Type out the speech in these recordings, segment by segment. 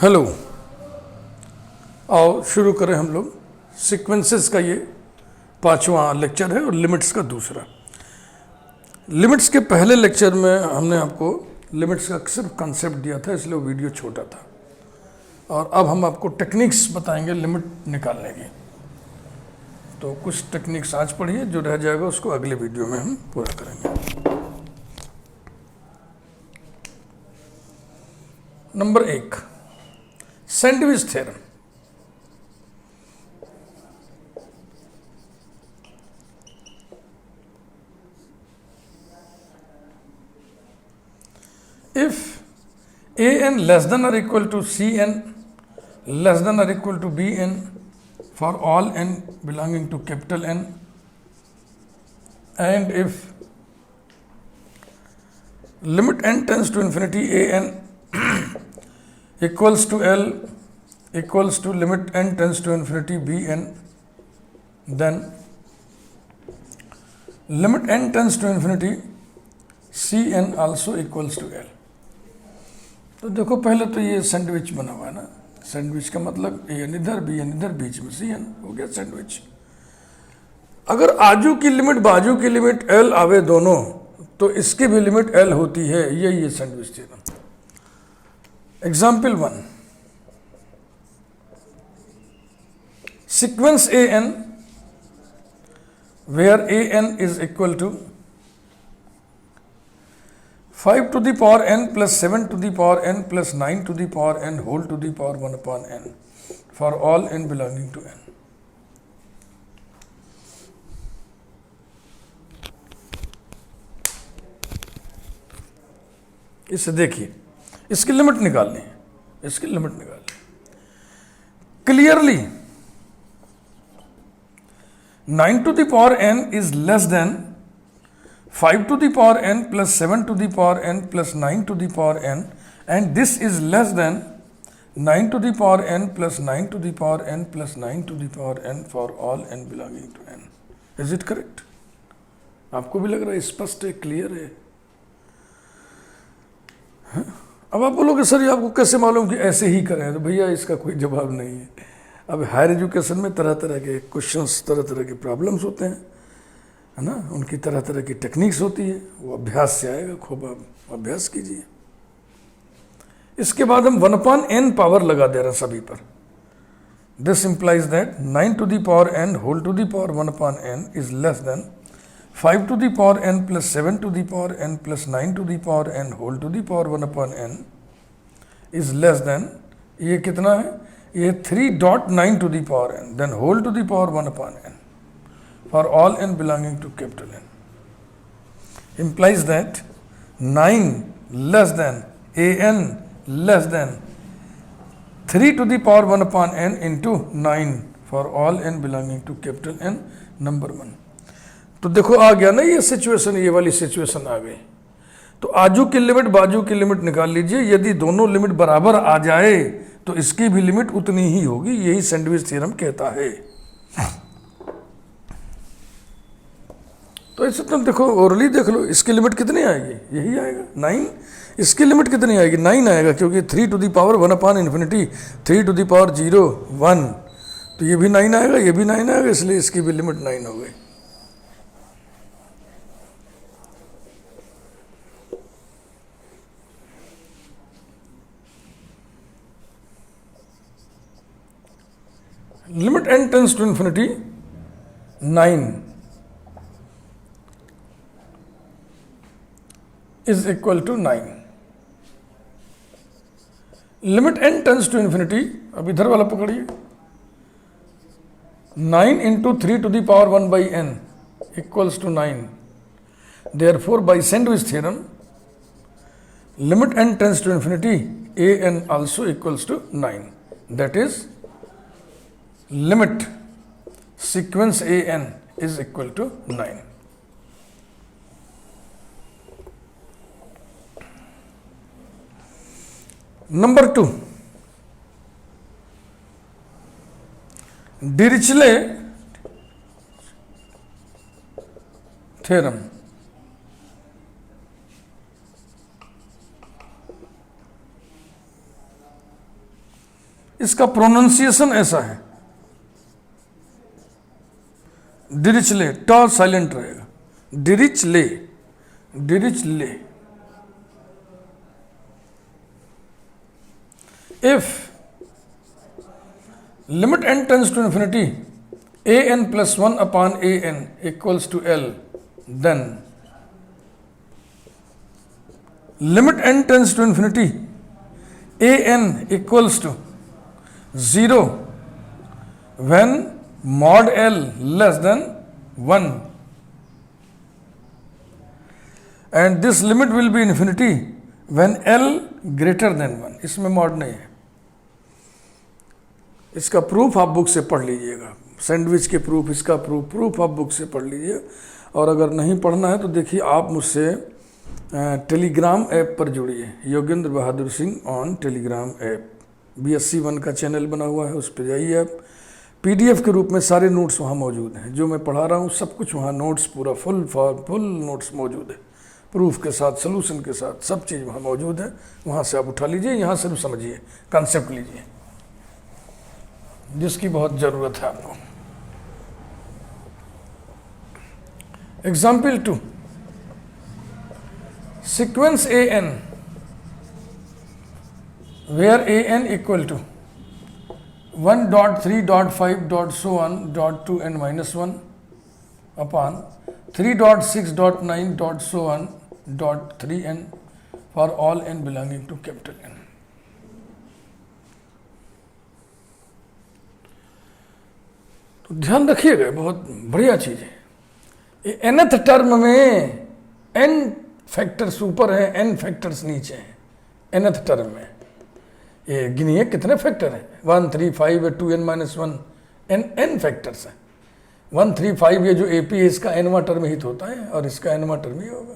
Hello, आओ शुरू करें हम लोग। सीक्वेंसेस का ये 5वां लेक्चर है और लिमिट्स का दूसरा। लिमिट्स के पहले लेक्चर में हमने आपको लिमिट्स का सिर्फ कंसेप्ट दिया था, इसलिए वो वीडियो छोटा था। और अब हम आपको टेक्निक्स बताएंगे लिमिट निकालने की। तो कुछ टेक्निक्स आज पढ़िए, जो रह जाएगा उसको अगले वीडियो में हम पूरा करेंगे। Number 1, sandwich theorem. If an less than or equal to Cn less than or equal to Bn for all n belonging to capital N, and if limit n tends to infinity an equals to L equals to limit n tends to infinity Bn, then limit n tends to infinity Cn also equals to L। तो देखो, पहले तो ये sandwich बना हुआ है ना। Sandwich का मतलब ए एन इधर, बी एन इधर, बीच में सी एन, हो गया सैंडविच। अगर आजू की लिमिट बाजू की लिमिट एल आवे दोनों, तो इसकी भी लिमिट एल होती है। ये sandwich theorem. Example 1, sequence a n where a n is equal to 5 to the power n plus 7 to the power n plus 9 to the power n whole to the power 1 upon n for all n belonging to n। इसे देखिए, इसकी limit निकालनी है, इसकी limit निकालनी clearly. 9 to the power n is less than 5 to the power n plus 7 to the power n plus 9 to the power n, and this is less than 9 to the power n plus 9 to the power n plus 9 to the power n for all n belonging to n। Is it correct? आपको भी लग रहा है स्पष्ट है, clear है? अब आप बोलोगे सर ये आपको कैसे मालूम कि ऐसे ही करें? तो भैया इसका कोई जवाब नहीं है। अब हायर एजुकेशन में तरह तरह के क्वेश्चंस, तरह तरह के प्रॉब्लम्स होते हैं, है ना। उनकी तरह तरह की टेक्निक्स होती है, वो अभ्यास से आएगा। खूब आप अभ्यास कीजिए। इसके बाद हम 1/n पावर लगा दे रहे हैं सभी पर। This implies that 9 to the power n whole to the power 1/n is less than 5 to the power n plus 7 to the power n plus 9 to the power n whole to the power 1/n is less than, ये कितना है? ये 3.9 to the power n then whole to the power 1/n for all n belonging to capital N, implies that 9 less than an less than 3 to the power 1/n into 9 for all n belonging to capital N, number 1। तो देखो आ गया ना ये situation, ये वाली situation आ गई। तो आजू की लिमिट बाजू की लिमिट निकाल लीजिए। यदि दोनों लिमिट बराबर आ जाए तो इसकी भी लिमिट उतनी ही होगी। यही सैंडविच थ्योरम कहता है। तो ऐसे तुम देखो, ओरली देख लो, इसकी लिमिट कितनी आएगी? यही आएगा 9। इसकी लिमिट कितनी आएगी? 9 आएगा, क्योंकि 3 to the power 1/infinity 3 to the power 0 1, तो ये भी 9 आएगा, ये भी 9 आएगा, इसलिए इसकी भी लिमिट 9 हो गई। Limit n tends to infinity 9 is equal to 9। Limit n tends to infinity, अब इधर वाला पकड़िए, 9 into 3 to the power 1/n equals to 9। Therefore, by Sandwich theorem, limit n tends to infinity, an also equals to 9। That is, limit sequence an is equal to 9। Number 2, Dirichlet theorem. इसका pronunciation ऐसा है, डिरिचले, ट silent रहेगा, डिरिचले, डिरिचले। If limit n tends to infinity, a n plus 1 upon a n equals to L, then limit n tends to infinity, a n equals to 0 when mod L less than 1, and this limit will be infinity when L greater than 1। इसमें mod नहीं है। इसका proof आप book से पढ़ लीजिएगा, sandwich के proof, इसका प्रूफ आप बुक से पढ़ लीजिए। और अगर नहीं पढ़ना है तो देखिए, आप मुझसे टेलीग्राम ऐप पर जुड़िए, Yogendra Bahadur Singh on Telegram app, BSc 1 का चैनल बना हुआ है, उस पर जाइए आप। PDF के रूप में सारे नोट्स वहाँ मौजूद हैं, जो मैं पढ़ा रहा हूँ सब कुछ वहाँ नोट्स पूरा फुल नोट्स मौजूद है, प्रूफ के साथ, सोल्यूशन के साथ, सब चीज़ वहाँ मौजूद है। वहाँ से आप उठा लीजिए, यहाँ सिर्फ समझिए, कॉन्सेप्ट लीजिए, जिसकी बहुत ज़रूरत है आपको। Example 2, sequence AN where AN equal to 1.3.5.2n upon 3.6.9.3n for all n belonging to capital N। तो ध्यान रखिएगा, बहुत बढ़िया चीज है। ये nth टर्म में n फैक्टर्स ऊपर है, n फैक्टर्स नीचे हैं। nth टर्म में ये गिनिए कितने फैक्टर हैं, 1 3 5 2n - 1, n फैक्टर्स हैं। 1 3 5 ये जो AP है इसका nवां टर्म हित होता है और इसका nवां टर्म ही होगा।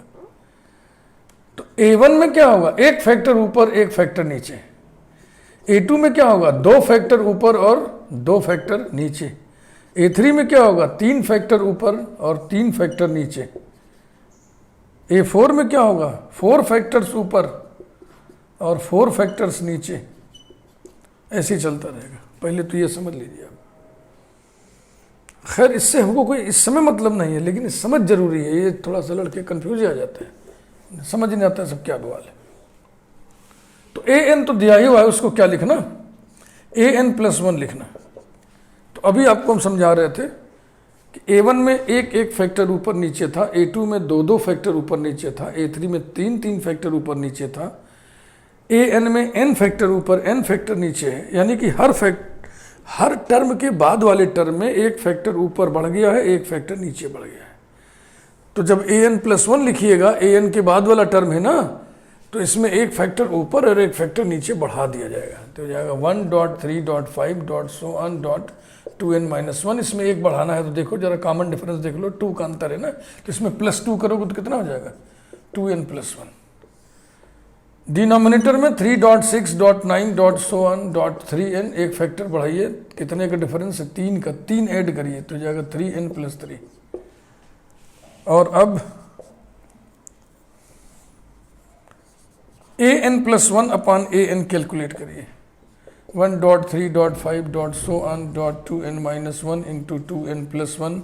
तो A1 में क्या होगा, एक फैक्टर ऊपर एक फैक्टर नीचे। A2 में क्या होगा, 2 फैक्टर ऊपर और 2 फैक्टर नीचे। A3 में क्या होगा, 3 फैक्टर ऊपर और 3 फैक्टर नीचे। A4 में क्या होगा, 4 फैक्टर्स ऊपर और 4 फैक्टर्स नीचे। ऐसे ही चलता रहेगा। पहले तो ये समझ लीजिए आप। खैर इससे हमको कोई इस समय मतलब नहीं है, लेकिन समझ जरूरी है। ये थोड़ा सा लड़के कंफ्यूज आ जाते हैं, समझ नहीं आता है सब क्या बवाल है। तो AN तो दिया ही हुआ है, उसको क्या लिखना, AN + 1 लिखना। तो अभी आपको हम समझा रहे थे कि A1 में एक एक फैक्टर ऊपर नीचे था, A2 में 2 फैक्टर ऊपर नीचे था, A3 में 3 फैक्टर ऊपर नीचे था, AN में n फैक्टर ऊपर n फैक्टर नीचे है। यानी कि हर टर्म के बाद वाले टर्म में एक फैक्टर ऊपर बढ़ गया है, एक फैक्टर नीचे बढ़ गया है। तो जब AN + 1 लिखिएगा, AN के बाद वाला टर्म है ना, तो इसमें एक फैक्टर ऊपर और एक फैक्टर नीचे बढ़ा दिया जाएगा। तो हो जाएगा 1.3.5.2n - 1। इसमें एक बढ़ाना है तो देखो जरा कॉमन डिफरेंस देख लो, 2 का अंतर है ना, तो इसमें +2 करोगे तो कितना हो जाएगा, 2n + 1। डिनोमिनेटर में 3.6.9.3n एक फैक्टर बढ़ाइए, कितने का डिफरेंस है, 3 का, 3 ऐड करिए तो जाएगा 3n + 3। और अब AN + 1 upon AN कैलकुलेट करिए। 1.3.5.2n - 1 into 2n + 1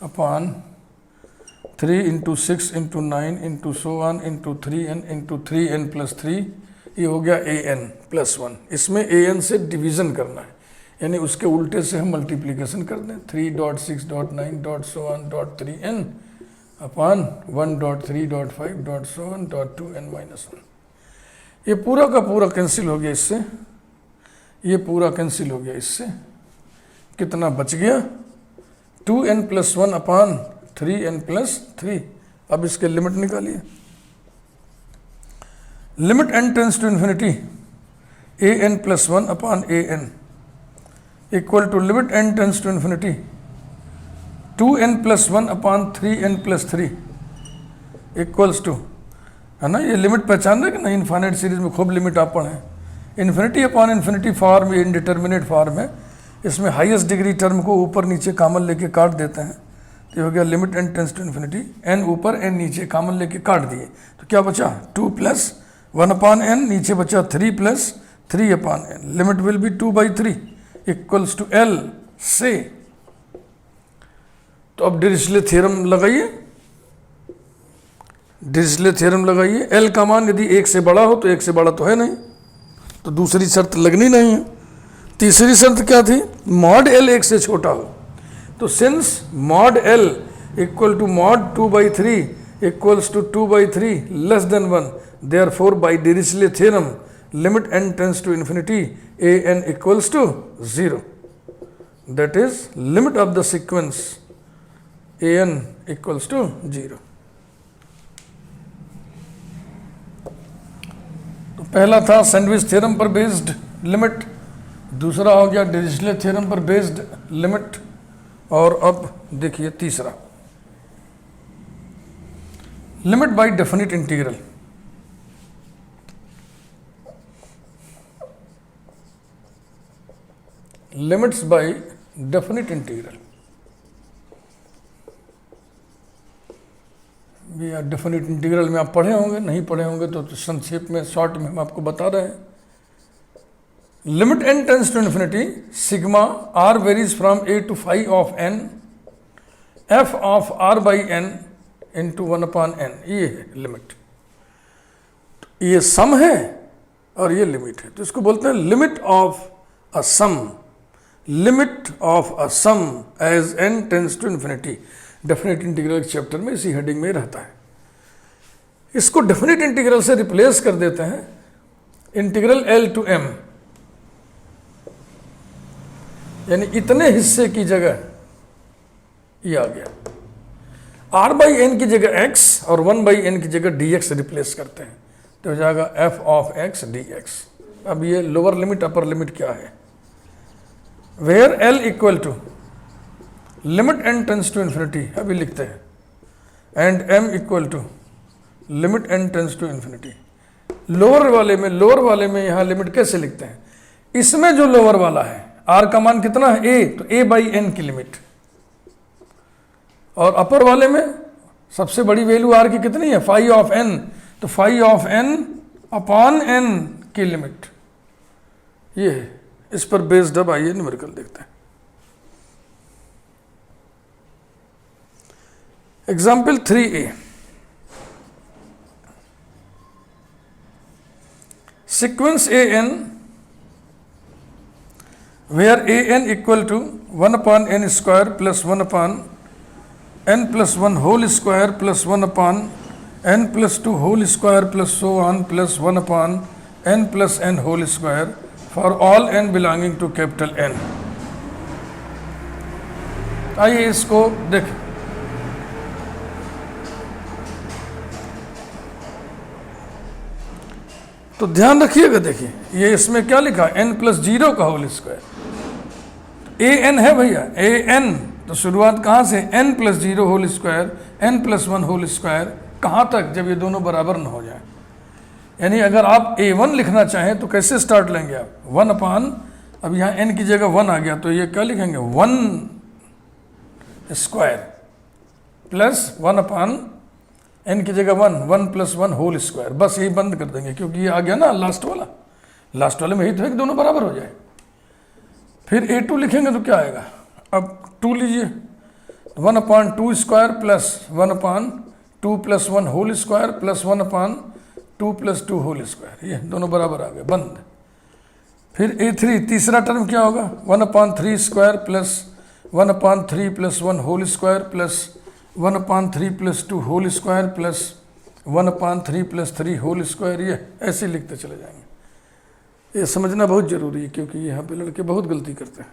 upon 3 into 6 into 9 into so on into 3n into 3n + 3। ये हो गया AN + 1। इसमें AN से डिवीज़न करना है, यानी उसके उल्टे से हम मल्टीप्लिकेशन कर दें। 3.6.9.3n upon 1.3.5.2n - 1। ये पूरा का पूरा कैंसिल हो गया इससे, ये पूरा कैंसिल हो गया इससे। कितना बच गया, 2n + 1 अपॉन 3n + 3। अब इसके लिमिट निकालिए। Limit n tends to infinity AN + 1 upon AN equal to limit n tends to infinity 2n + 1 upon 3n + 3 equals to, है ना, ये लिमिट पहचान रहे कि नहीं, इनफाइनाइट सीरीज में खूब लिमिट आप पढ़ें। इन्फिनिटी अपॉन इन्फिनिटी फॉर्म, ये इनडिटर्मिनेट फॉर्म है। इसमें हाईएस्ट डिग्री टर्म को ऊपर नीचे कॉमन लेके काट देते हैं। तो हो गया limit n tends to infinity, n ऊपर n नीचे कॉमन लेके काट दिए, तो क्या बचा, 2 + 1 अपॉन n, नीचे बचा 3 + 3 upon n, limit will be 2/3 equals to L से। तो अब डिरिचले थ्योरम लगाइए, डिरिचले थ्योरम लगाइए। L का मान यदि 1 से बड़ा हो तो 1 से बड़ा तो है नहीं, तो दूसरी शर्त लगनी नहीं है। तीसरी शर्त क्या थी, मॉड L 1 से छोटा हो। तो since mod L equal to mod 2/3 equals to 2/3 less than 1, therefore by Dirichlet theorem limit n tends to infinity an equals to 0, that is limit of the sequence an equals to 0। तो पहला था sandwich theorem पर based limit, दूसरा हो गया Dirichlet theorem पर based limit, और अब देखिए तीसरा, limit by definite integral. Limits by definite integral, ये डेफिनिट इंटीग्रल में आप पढ़े होंगे, नहीं पढ़े होंगे तो संक्षेप में शॉर्ट में हम आपको बता रहे हैं। Limit n tends to infinity, sigma r varies from a to phi of n, f of r by n into 1/n, ये है लिमिट। तो ये सम है और ये लिमिट है, तो इसको बोलते हैं limit of a sum, limit of a sum as n tends to infinity. Definite integral chapter में इसी हेडिंग में रहता है। इसको डेफिनेट इंटीग्रल से रिप्लेस कर देते हैं इंटीग्रल L टू m, यानी इतने हिस्से की जगह ये आ गया, r/n की जगह x और 1/n की जगह dx रिप्लेस करते हैं, तो हो जाएगा f ऑफ x dx। अब ये लोअर लिमिट अपर लिमिट क्या है, where L equal to limit n tends to infinity, अभी लिखते हैं, and m equal to limit n tends to infinity. Lower वाले में यहाँ लिमिट कैसे लिखते हैं, इसमें जो लोअर वाला है r का मान कितना है a, तो a/n की लिमिट, और अपर वाले में सबसे बड़ी वैल्यू r की कितनी है, phi ऑफ n, तो phi of n upon n की लिमिट ये है। इस पर बेस्ड अब आइए न्यूमेरिकल देखते हैं। Example 3a, sequence an where an equal to 1/n square plus 1/n plus 1 whole square plus 1/n plus 2 whole square plus so on plus 1/n plus n whole square for all n belonging to capital N। आइए इसको देखें। तो ध्यान रखिएगा, देखिए ये इसमें क्या लिखा, n प्लस 0 का होल स्क्वायर, an है भैया, an, तो शुरुआत कहाँ से, n plus 0 whole square, n plus 1 whole square, कहाँ तक, जब ये दोनों बराबर न हो जाए। यानी अगर आप a1 लिखना चाहें तो कैसे स्टार्ट लेंगे आप, 1/, अब यहाँ n की जगह 1 आ गया, तो ये क्या लिखेंगे, 1 स्क्वायर प्लस 1/n की जगह 1 प्लस 1 होल स्क्वायर, बस यही बंद कर देंगे, क्योंकि ये आ गया ना लास्ट वाले में ही तो है कि दोनों बराबर हो जाए। फिर a2 लिखेंगे तो क्या आएगा, अब 2 लीजिए, 1/2 square plus 1/2 plus 1 whole square plus 1/2 plus 2 whole square, ये दोनों बराबर आ गए, बंद। फिर a3 तीसरा टर्म क्या होगा, 1/3 square plus 1/3 plus 1 whole square plus 1/3 plus 2 whole square plus 1/3 plus 3 whole square, ये ऐसे लिखते चले जाएंगे। ये समझना बहुत जरूरी है, क्योंकि यहाँ पे लड़के बहुत गलती करते हैं।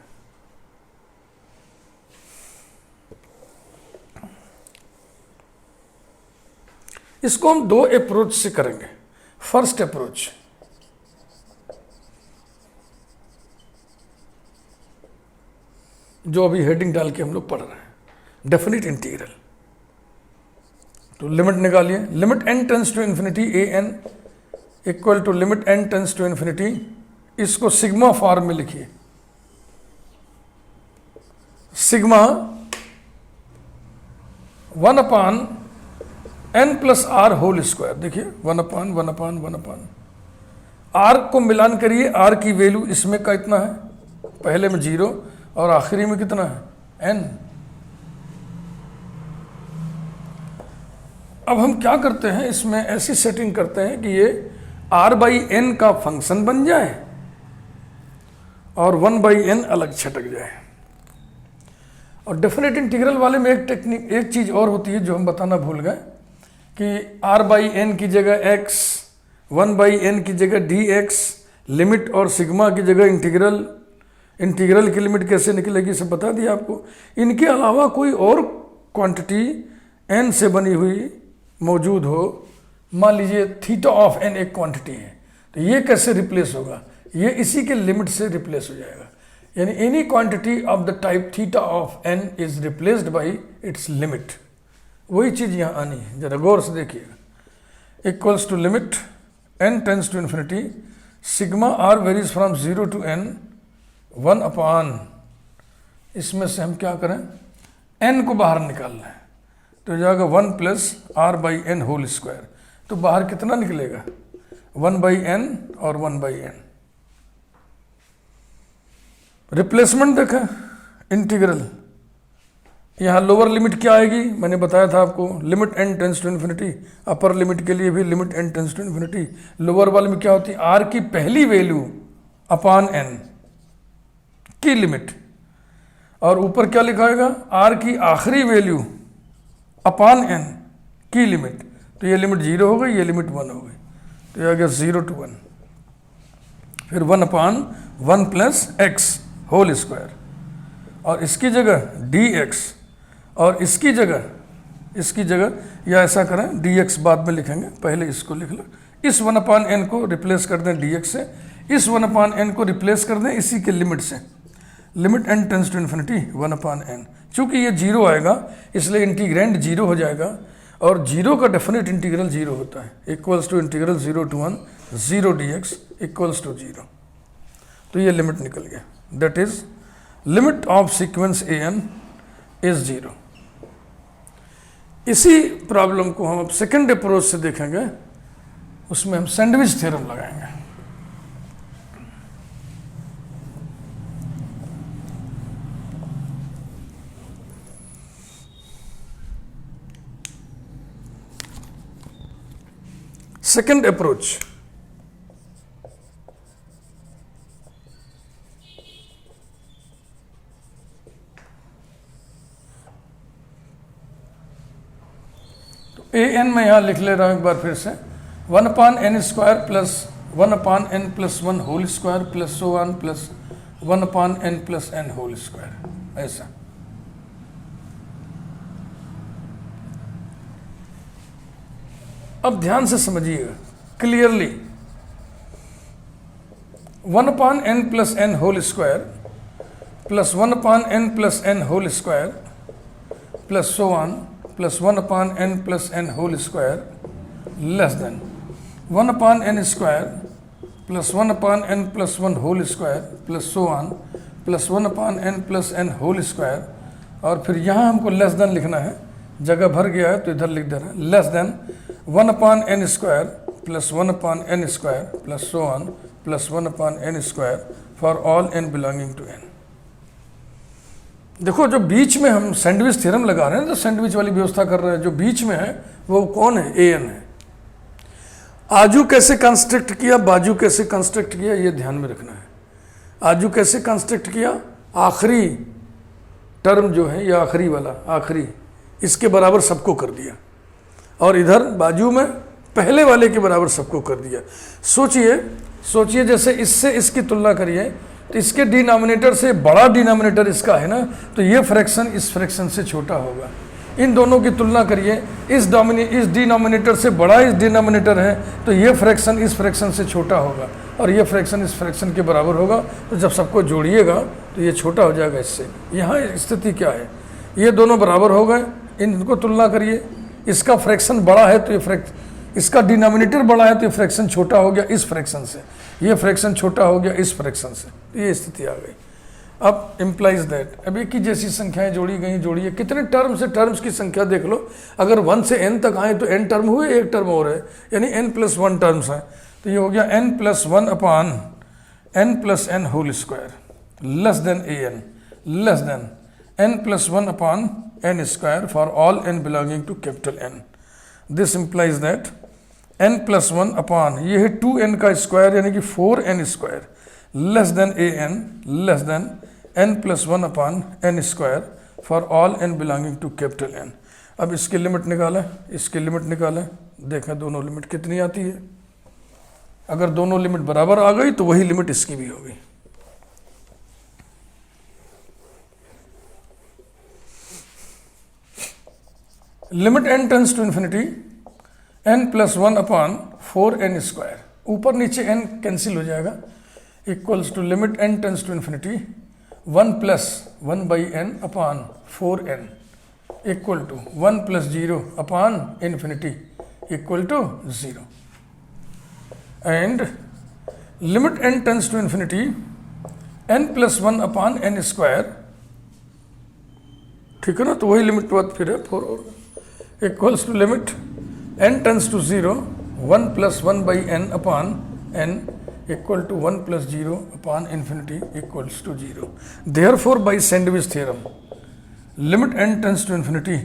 इसको हम 2 अप्रोच से करेंगे। फर्स्ट अप्रोच, जो अभी हेडिंग डाल के हम लोग पढ़ रहे हैं, डेफिनिट इंटीग्रल। तो लिमिट निकालिए, limit n tends to infinity an equal to limit n tends to infinity, इसको सिग्मा फॉर्म में लिखिए, sigma 1/n plus r whole square, देखिए 1/1/1/, आर को मिलान करिए, आर की वैल्यू इसमें का इतना है, पहले में 0 और आखिरी में कितना है n। अब हम क्या करते हैं, इसमें ऐसी सेटिंग करते हैं कि ये r/n का फंक्शन बन जाए और 1/n अलग छटक जाए। और डेफिनेट इंटीग्रल वाले में एक चीज़ और होती है जो हम बताना भूल गए कि r/n की जगह x, 1/n की जगह dx, लिमिट और सिग्मा की जगह इंटीग्रल की लिमिट कैसे निकलेगी सब बता दिया आपको। इनके अलावा कोई और क्वांटिटी n से बनी हुई मौजूद हो, मान लीजिए थीटा ऑफ n एक क्वांटिटी है, तो ये कैसे रिप्लेस होगा, ये इसी के लिमिट से रिप्लेस हो जाएगा। यानी any quantity of the type theta of n is replaced by its limit. वही चीज़ यहाँ आनी है, जरा गौर से देखिएगा। Equals to limit n tends to infinity sigma r varies from 0 to n 1/, इसमें से हम क्या करें, n को बाहर निकालना है, तो जाएगा 1 + r/n होल स्क्वायर। तो बाहर कितना निकलेगा, 1/n और 1/n। रिप्लेसमेंट देखा, इंटीग्रल, यहाँ लोअर लिमिट क्या आएगी, मैंने बताया था आपको, limit n tends to infinity. Upper limit के लिए भी limit n tends to infinity. Lower वाले में क्या होती है, r की पहली वैल्यू अपॉन n की लिमिट, और ऊपर क्या लिखाएगा, r की आखिरी वैल्यू अपॉन n की लिमिट। तो ये लिमिट 0 हो गई, ये लिमिट 1 हो गई, तो ये आ गया 0 to 1। फिर 1/1 + x होल स्क्वायर, और इसकी जगह dx, और इसकी जगह या ऐसा करें dx बाद में लिखेंगे, पहले इसको लिख लो। इस 1/n को रिप्लेस कर दें dx से, इस 1/n को रिप्लेस कर दें इसी के लिमिट से, limit n tends to infinity 1/n। चूंकि ये 0 आएगा इसलिए इंटीग्रेंड 0 हो जाएगा, और 0 का डेफिनेट इंटीग्रल 0 होता है। Equals to integral 0 to 1 0 dx equals to 0। तो ये लिमिट निकल गया, that is limit of sequence an is 0। इसी प्रॉब्लम को हम अब सेकंड अप्रोच से देखेंगे, उसमें हम सैंडविच थ्योरम लगाएंगे। सेकंड अप्रोच, तो an मैं यहां लिख ले रहा हूं एक बार फिर से, 1/n² + 1/n + 1 whole square plus so on plus 1/n + n whole square, ऐसा। अब ध्यान से समझिएगा clearly, 1/n + n whole square plus 1/n + n whole square plus so on plus 1/n + n whole square less than 1/n² plus 1/n + 1 whole square plus so on plus 1/n + n whole square. और फिर यहाँ हमको less than लिखना है, जगह भर गया है तो इधर लिख देना है, less than 1/n² plus 1/n² plus so on plus 1/n² for all n belonging to n। देखो जो बीच में हम सैंडविच थ्योरम लगा रहे हैं, तो सैंडविच वाली व्यवस्था कर रहे हैं, जो बीच में है वो कौन है, an है। आजू कैसे कंस्ट्रक्ट किया, बाजू कैसे कंस्ट्रक्ट किया, ये ध्यान में रखना है। आजू कैसे कंस्ट्रक्ट किया, आखिरी टर्म जो है, या आखिरी वाला, आखिरी इसके बराबर सबको कर दिया, और इधर बाजू में पहले वाले के बराबर सबको कर दिया। सोचिए जैसे इससे इसकी तुलना करिए, तो इसके डिनोमिनेटर से बड़ा डिनोमिनेटर इसका है ना, तो ये फ्रैक्शन इस फ्रैक्शन से छोटा होगा। इन दोनों की तुलना करिए, इस डिनोमिनेटर से बड़ा इस डिनोमिनेटर है, तो ये फ्रैक्शन इस फ्रैक्शन से छोटा होगा, और ये फ्रैक्शन इस फ्रैक्शन के बराबर होगा। तो जब सबको जोड़िएगा तो ये छोटा हो जाएगा इससे। यहाँ स्थिति क्या है, ये दोनों बराबर हो गए, इनको तुलना करिए, इसका फ्रैक्शन बड़ा है तो ये इसका डिनोमिनेटर बड़ा है तो ये फ्रैक्शन छोटा हो गया इस फ्रैक्शन से, ये फ्रैक्शन छोटा हो गया इस फ्रैक्शन से, ये स्थिति आ गई। अब इम्प्लाइज दैट, अब एक ही जैसी संख्याएं जोड़ी गई, जोड़िए कितने टर्म्स है, टर्म्स की संख्या देख लो, अगर 1 से n तक आए तो n टर्म हुए, एक टर्म और है, यानी n + 1 टर्म्स हैं। तो ये हो गया n plus one upon n plus n whole square less than a n less than n plus one upon n square for all n belonging to capital N. This implies that n plus one upon ये है 2n का square यानी कि 4n square less than a n less than n plus one upon n square for all n belonging to capital N. अब इसकी limit निकालें, इसकी limit निकालें, देखें दोनों लिमिट कितनी आती है. अगर दोनों लिमिट बराबर आ गई तो वही लिमिट इसकी भी होगी. Limit n tends to infinity n plus one upon 4n square, ऊपर नीचे n कैंसिल हो जाएगा, equals to limit n tends to infinity 1 plus 1 by n upon 4n equal to 1 plus 0 upon infinity equal to 0. And limit n tends to infinity n plus 1 upon n square, ठीक है ना, तो वही limit के बाद फिर है 4 और equals to limit n tends to 0 1 plus 1 by n upon n equal to 1 plus 0 upon infinity equals to 0. Therefore by sandwich theorem limit n tends to infinity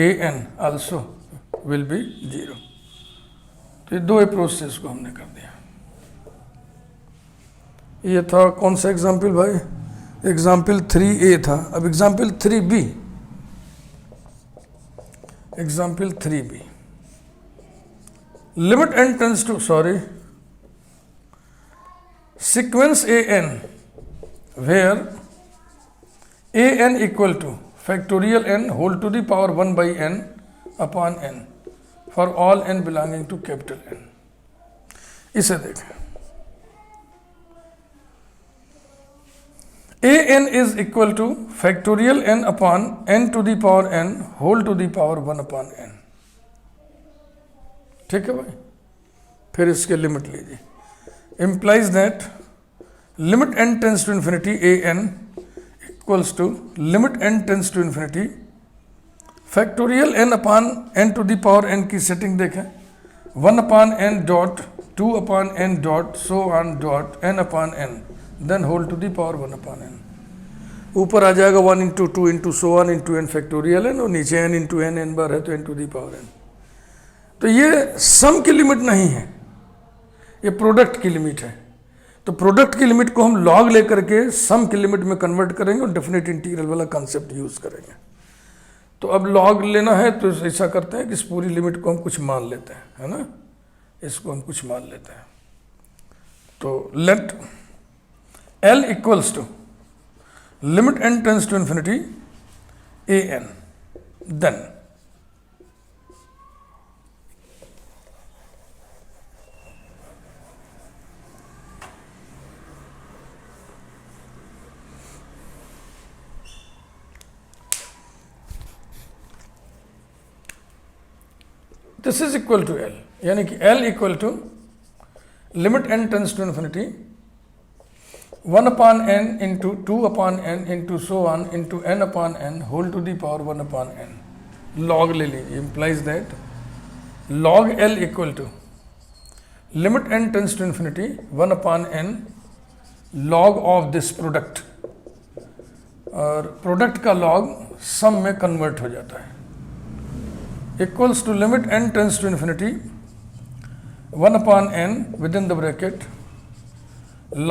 a n also will be 0. तो ये दो approach से इसको हमने कर दिया. ये था कौन सा एग्जाम्पल भाई? एग्जाम्पल 3a था. अब एग्जाम्पल 3b, एग्जाम्पल 3b लिमिट n tends to sequence an where an equal to factorial n whole to the power 1 by n upon n for all n belonging to capital N. इसे देखें, an is equal to factorial n upon n to the power n whole to the power 1 upon n. ठीक है भाई. फिर इसके limit लीजिए, implies that limit n tends to infinity an equals to limit n tends to infinity factorial n upon n to the power n की setting देखें, 1 upon n dot 2 upon n dot so on dot n upon n then whole to the power 1 upon n. ऊपर आ जाएगा 1 into 2 into so on into n factorial n और नीचे n into n बार है तो n to the power n. तो ये सम की limit नहीं है, ये प्रोडक्ट की लिमिट है. तो प्रोडक्ट की लिमिट को हम लॉग लेकर के सम की लिमिट में कन्वर्ट करेंगे और डेफिनेट इंटीग्रल वाला कंसेप्ट यूज करेंगे. तो अब लॉग लेना है तो ऐसा करते हैं कि इस पूरी लिमिट को हम कुछ मान लेते हैं, है ना, इसको हम कुछ मान लेते हैं. तो let L equals to limit n tends to infinity an, then this is equal to L, यानी कि L equal to limit n tends to infinity 1 upon n into 2 upon n into so on into n upon n whole to the power 1 upon n. Log ले लीजिए, implies that log L equal to limit n tends to infinity 1 upon n log of this product, और product का log सम में convert हो जाता है, equals to limit n tends to infinity 1 upon n within the bracket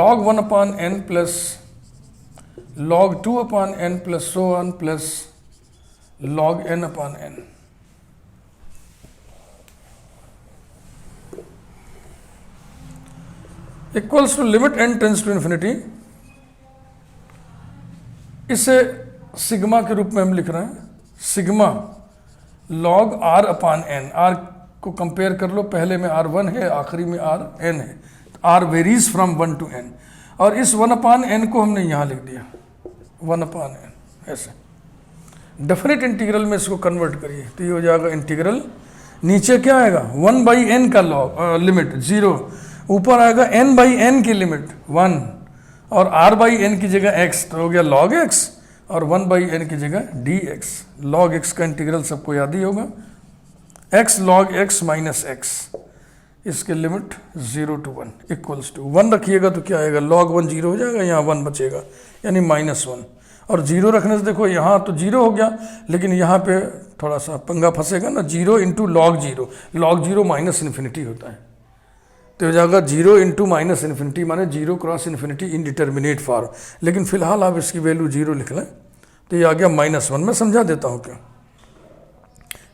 log 1 upon n plus log 2 upon n plus so on plus log n upon n. Equals to limit n tends to infinity, इसे sigma के रूप में हम लिख रहे हैं, sigma log r अपान n. r को compare कर लो, पहले में r1 है, आखिरी में rn है, r varies from 1 to n, और इस 1 अपान n को हमने यहाँ लिख दिया 1 अपान n. ऐसे डेफिनेट इंटीग्रल में इसको कन्वर्ट करिए तो ये हो जाएगा इंटीग्रल. नीचे क्या आएगा 1 बाई n का लॉग लिमिट 0, ऊपर आएगा n बाई n की लिमिट 1 और r बाई n की जगह x, तो हो गया log x, और 1 बाई n की जगह dx. log x का इंटीग्रल सबको याद ही होगा, x log x minus x इसके लिमिट 0 to 1 इक्वल्स टू 1 रखिएगा तो क्या आएगा, log 1 0 हो जाएगा, यहाँ 1 बचेगा यानी -1। और 0 रखने से देखो यहाँ तो 0 हो गया, लेकिन यहाँ पे थोड़ा सा पंगा फंसेगा ना, 0 इंटू log 0, log 0 -∞ होता है, तो हो जाएगा 0 इंटू -∞, माने 0 क्रॉस इन्फिनिटी इनडिटर्मिनेट फॉर्म। लेकिन फिलहाल आप इसकी वैल्यू 0 लिख लें तो ये आ गया -1। मैं समझा देता हूँ क्या,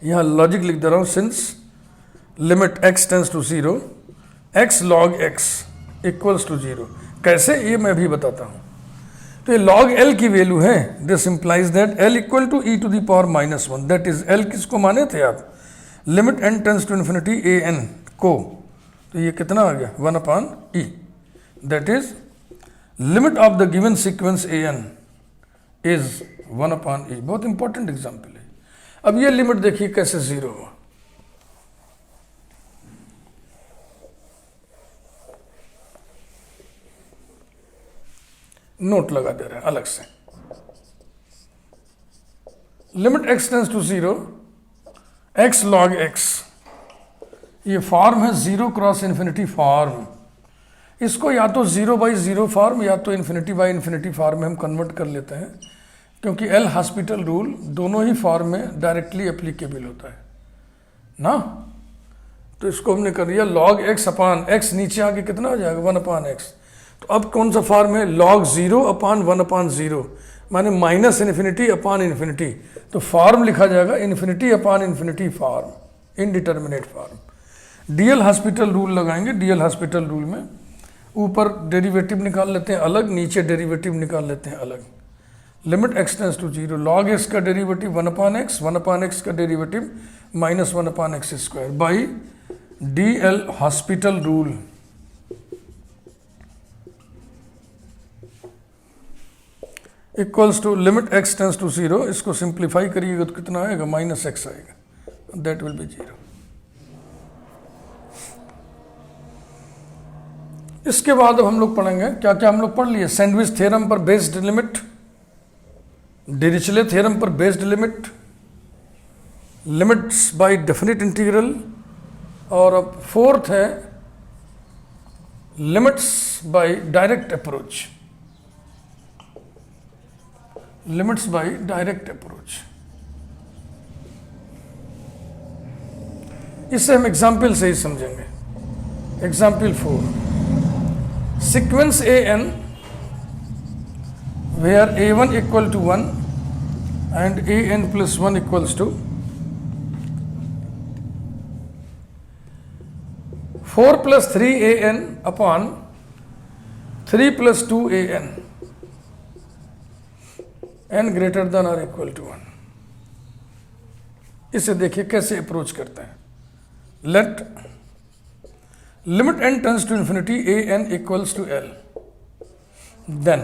यहाँ लॉजिक लिख दे रहा हूँ, since limit x tends to 0 x log x equals to 0। कैसे, ये मैं भी बताता हूँ। तो ये log L की वैल्यू है, this implies that L equal to e to the power -1, that is L किसको माने थे आप, limit n tends to infinity a n को, तो ये कितना आ गया 1/e, that is limit of the given sequence a n is 1/e। बहुत इंपॉर्टेंट एग्जाम्पल है। अब ये लिमिट देखिए कैसे 0 हुआ, नोट लगा दे रहे हैं अलग से, limit x tends to 0 x log x, ये फॉर्म है 0 क्रॉस इन्फिनिटी फॉर्म। इसको या तो 0/0 फॉर्म या तो ∞/∞ फॉर्म में हम कन्वर्ट कर लेते हैं, क्योंकि एल हॉस्पिटल रूल दोनों ही फॉर्म में डायरेक्टली एप्लीकेबल होता है ना। तो इसको हमने कर दिया log x अपान x, नीचे आके कितना हो जाएगा 1/x। तो अब कौन सा फॉर्म है, log 0 अपान 1/0, माने -∞/∞। तो फॉर्म लिखा जाएगा ∞/∞ form, indeterminate form. DL hospital rule लगाएंगे, डीएल हॉस्पिटल रूल में ऊपर डेरिवेटिव निकाल लेते हैं अलग, नीचे डेरिवेटिव निकाल लेते हैं अलग। Limit x tends to 0 log x का डेरिवेटिव 1/x, 1/x का derivative -1/x² by de l'Hospital rule. Equals to limit x tends to 0, इसको सिंप्लीफाई करिएगा तो कितना आएगा, -x आएगा, दैट विल बी 0। इसके बाद अब हम लोग पढ़ेंगे क्या क्या हम लोग पढ़ लिए, सैंडविच थ्योरम पर बेस्ड लिमिट, डिरिचले थ्योरम पर based limit, limits by definite integral, और अब फोर्थ है limits by direct approach, limits by direct approach. इसे हम एग्जाम्पल से ही समझेंगे। Example 4, sequence an where a1 equal to 1 and an plus 1 equals to 4 plus 3an upon 3 plus 2an, n greater than or equal to 1। इसे देखिए कैसे approach करते हैं। Let limit n tends to infinity an equals to l, then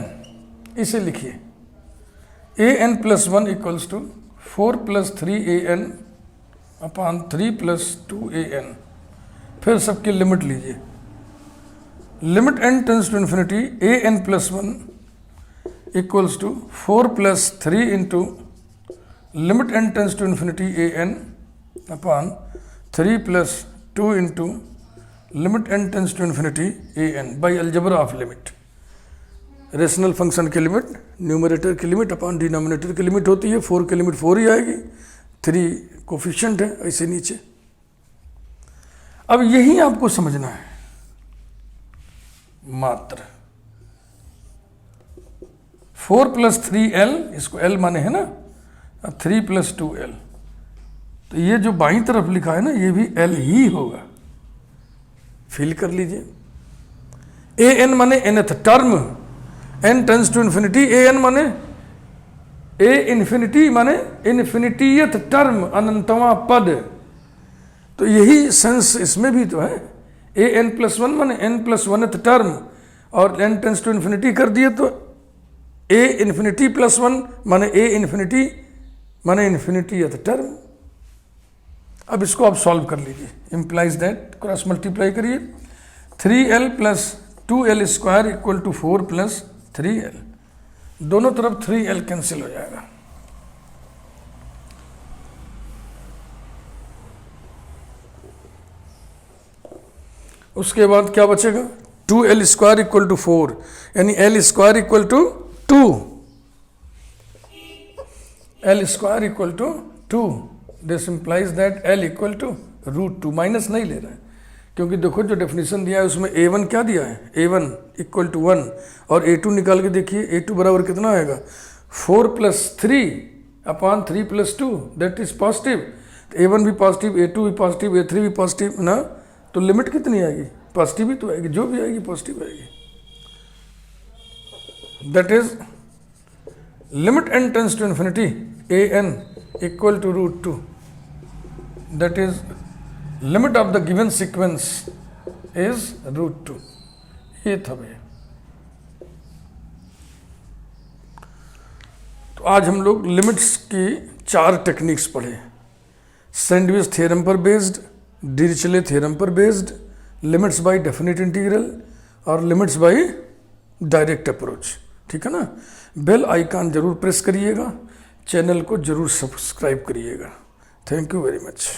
इसे लिखिए an plus 1 equals to 4 plus 3an upon 3 plus 2an। फिर सबकी limit लीजिए, limit n tends to infinity an plus 1 equals to 4 plus 3 into limit n tends to infinity an upon 3 plus 2 into limit n tends to infinity an by algebra of limit. Rational function की limit numerator की limit upon denominator की limit होती है, 4 की limit 4 ही आएगी, 3 coefficient है ऐसे नीचे। अब यही आपको समझना है मात्र। 4 प्लस 3l, इसको l माने है ना, 3 प्लस 2l, तो ये जो बाईं तरफ लिखा है ना ये भी l ही होगा, फिल कर लीजिए। an माने nth term, n tends to infinity, an माने a इन्फिनिटी माने इन्फिनिटीयथ टर्म, अनंतवा पद। तो यही सेंस इसमें भी तो है, an प्लस 1 माने n प्लस 1th टर्म, और n टेंस टू इन्फिनिटी कर दिए तो a इन्फिनिटी प्लस 1 माने a इन्फिनिटी माने इन्फिनिटीयथ टर्म। अब इसको आप सॉल्व कर लीजिए, इंप्लाइज दैट क्रॉस मल्टीप्लाई करिए, 3l plus 2l square equal to 4 plus 3l, दोनों तरफ 3l कैंसिल हो जाएगा। उसके बाद क्या बचेगा, 2l² इक्वल टू 4, यानी l² equal to 2, l² equal to 2, this implies that l equal to √2, minus नहीं ले रहा है क्योंकि देखो जो डेफिनेशन दिया है उसमें a1 क्या दिया है, a1 इक्वल टू 1, और a2 निकाल के देखिए, a2 बराबर कितना आएगा, 4 + 3 upon 3 + 2, that is positive, a1 भी पॉजिटिव, a2 भी पॉजिटिव, a3 भी पॉजिटिव ना, तो लिमिट कितनी आएगी, पॉजिटिव ही तो आएगी, जो भी आएगी पॉजिटिव आएगी, that is limit n tends to infinity an equal to √2, that is limit of the given sequence is √2। ये था भैया। तो आज हम लोग लिमिट्स की 4 टेक्निक्स पढ़े, सैंडविच थ्योरम पर बेस्ड, डिरिचले थ्योरम पर based, limits by definite integral और लिमिट्स बाय डायरेक्ट अप्रोच। ठीक है ना। बेल आइकन जरूर प्रेस करिएगा, चैनल को जरूर सब्सक्राइब करिएगा। Thank you very much.